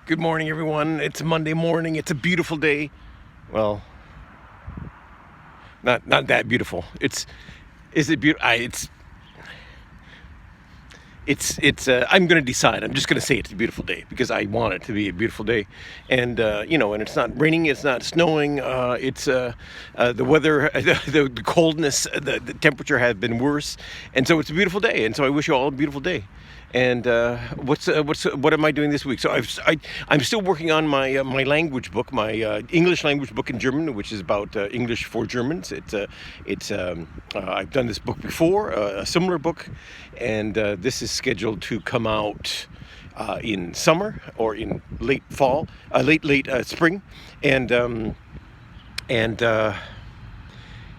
Good morning, everyone. It's Monday morning. It's a beautiful day. Well, not that beautiful. Is it beautiful? It's. I'm going to decide. I'm just going to say it's a beautiful day because I want it to be a beautiful day, and and it's not raining. It's not snowing. It's the weather, the coldness, the temperature has been worse, and so it's a beautiful day. And so I wish you all a beautiful day. And what am I doing this week? So I'm still working on my language book, my English language book in German, which is about English for Germans. I've done this book before, a similar book, and this is scheduled to come out in summer or in late fall, late spring, and um, and.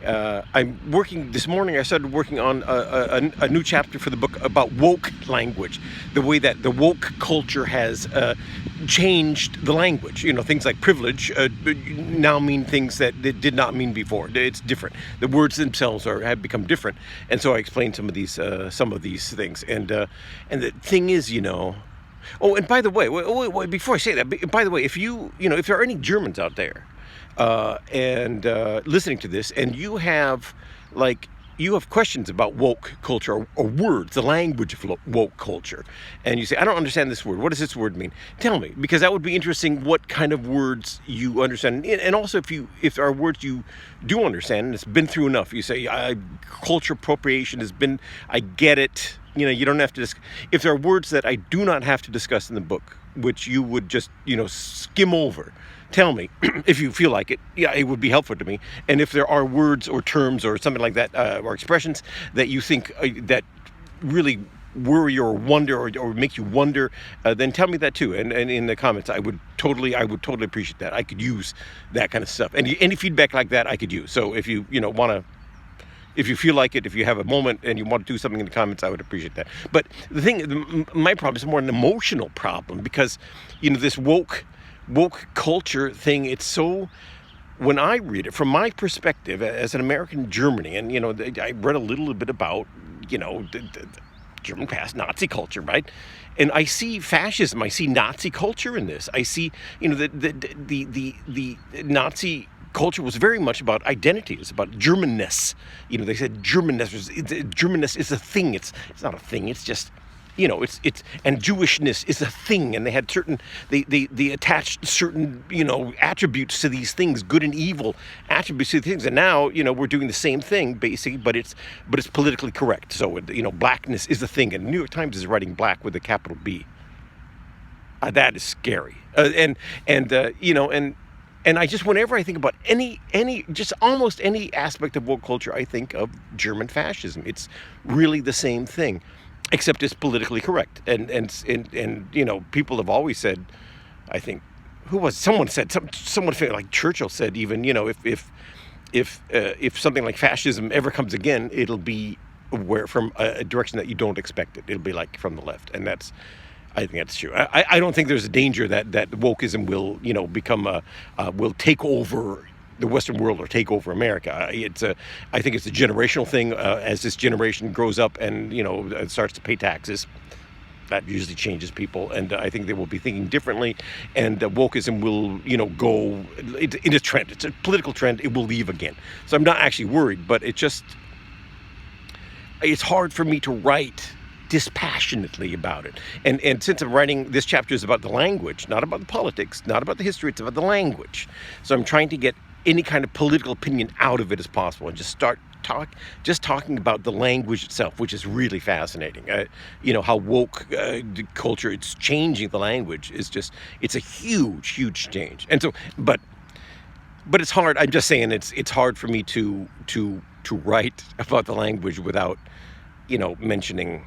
I'm working this morning. I started working on a new chapter for the book about woke language, the way that the woke culture has changed the language. Things like privilege now mean things that it did not mean before. It's different. The words themselves have become different, and so I explained some of these things. And the thing is, Oh, and by the way, wait, before I say that, by the way, if there are any Germans out there and listening to this, and you have questions about woke culture or words, the language of woke culture, and you say, I don't understand this word. What does this word mean? Tell me, because that would be interesting. What kind of words you understand, and also if there are words you do understand, and it's been through enough. You say, culture appropriation has been. I get it. You don't have to. If there are words that I do not have to discuss in the book, which you would just skim over, tell me if you feel like it. Yeah, it would be helpful to me. And if there are words or terms or something like that, or expressions that you think that really worry or wonder or make you wonder, then tell me that too. And in the comments, I would totally appreciate that. I could use that kind of stuff. And any feedback like that, I could use. So if you want to. If you feel like it, if you have a moment and you want to do something in the comments, I would appreciate that. But my problem is more an emotional problem because, this woke culture thing, it's so, when I read it from my perspective as an American in Germany, and, I read a little bit about, the German past, Nazi culture, right? And I see fascism, I see Nazi culture in this. I see, the Nazi culture was very much about identity. It's about Germanness. They said Germanness is a thing. It's not a thing. It's just, and Jewishness is a thing. And they had they attached certain, attributes to these things, good and evil attributes to these things. And now, we're doing the same thing basically, but it's politically correct. So, blackness is a thing. And the New York Times is writing black with a capital B. That is scary. And I just, whenever I think about just almost any aspect of woke culture, I think of German fascism. It's really the same thing, except it's politically correct. And people have always said, I think, someone like Churchill said, even, if something like fascism ever comes again, it'll be from a direction that you don't expect it. It'll be like from the left, and I think that's true. I don't think there's a danger that wokeism will, will take over the Western world or take over America. I think it's a generational thing. As this generation grows up and, starts to pay taxes, that usually changes people. And I think they will be thinking differently. And wokeism will, go in a trend. It's a political trend. It will leave again. So I'm not actually worried, but it's hard for me to write dispassionately about it. And since I'm writing, this chapter is about the language, not about the politics, not about the history, it's about the language. So I'm trying to get any kind of political opinion out of it as possible and just talking about the language itself, which is really fascinating. How woke culture, it's changing the language, it's a huge change. And so, but it's hard. I'm just saying it's hard for me to write about the language without, mentioning,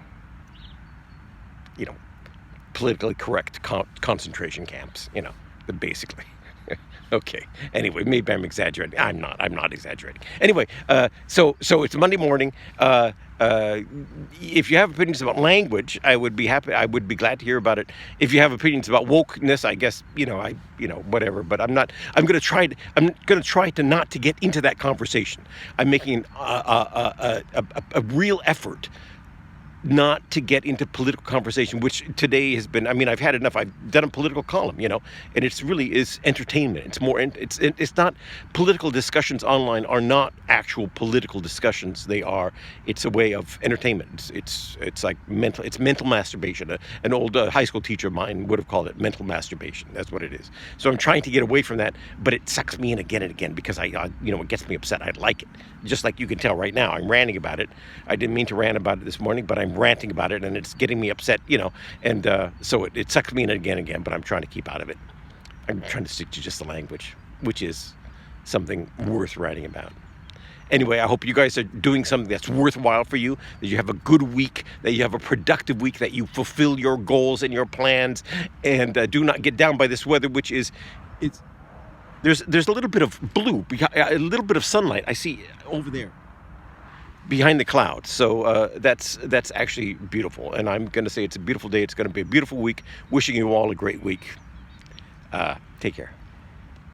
politically correct concentration camps, basically. Okay. Anyway, maybe I'm exaggerating. I'm not exaggerating. Anyway, so it's Monday morning. If you have opinions about language, I would be happy. I would be glad to hear about it. If you have opinions about wokeness, I guess, whatever, but I'm going to try to not to get into that conversation. I'm making a real effort not to get into political conversation, which today has been, I mean, I've had enough. I've done a political column, and it's really is entertainment. It's more, it's not, political discussions online are not actual political discussions. It's a way of entertainment. It's like mental masturbation. An old high school teacher of mine would have called it mental masturbation. That's what it is. So I'm trying to get away from that, but it sucks me in again and again because it gets me upset. I like it. Just like you can tell right now, I'm ranting about it. I didn't mean to rant about it this morning, but I'm ranting about it, and it's getting me upset, and so it sucks me in again and again, but I'm trying to keep out of it. I'm trying to stick to just the language, which is something worth writing about. Anyway, I hope you guys are doing something that's worthwhile for you, that you have a good week, that you have a productive week, that you fulfill your goals and your plans, and do not get down by this weather, which is, there's a little bit of blue, a little bit of sunlight I see over there behind the clouds. So that's actually beautiful. And I'm going to say it's a beautiful day. It's going to be a beautiful week. Wishing you all a great week. Take care.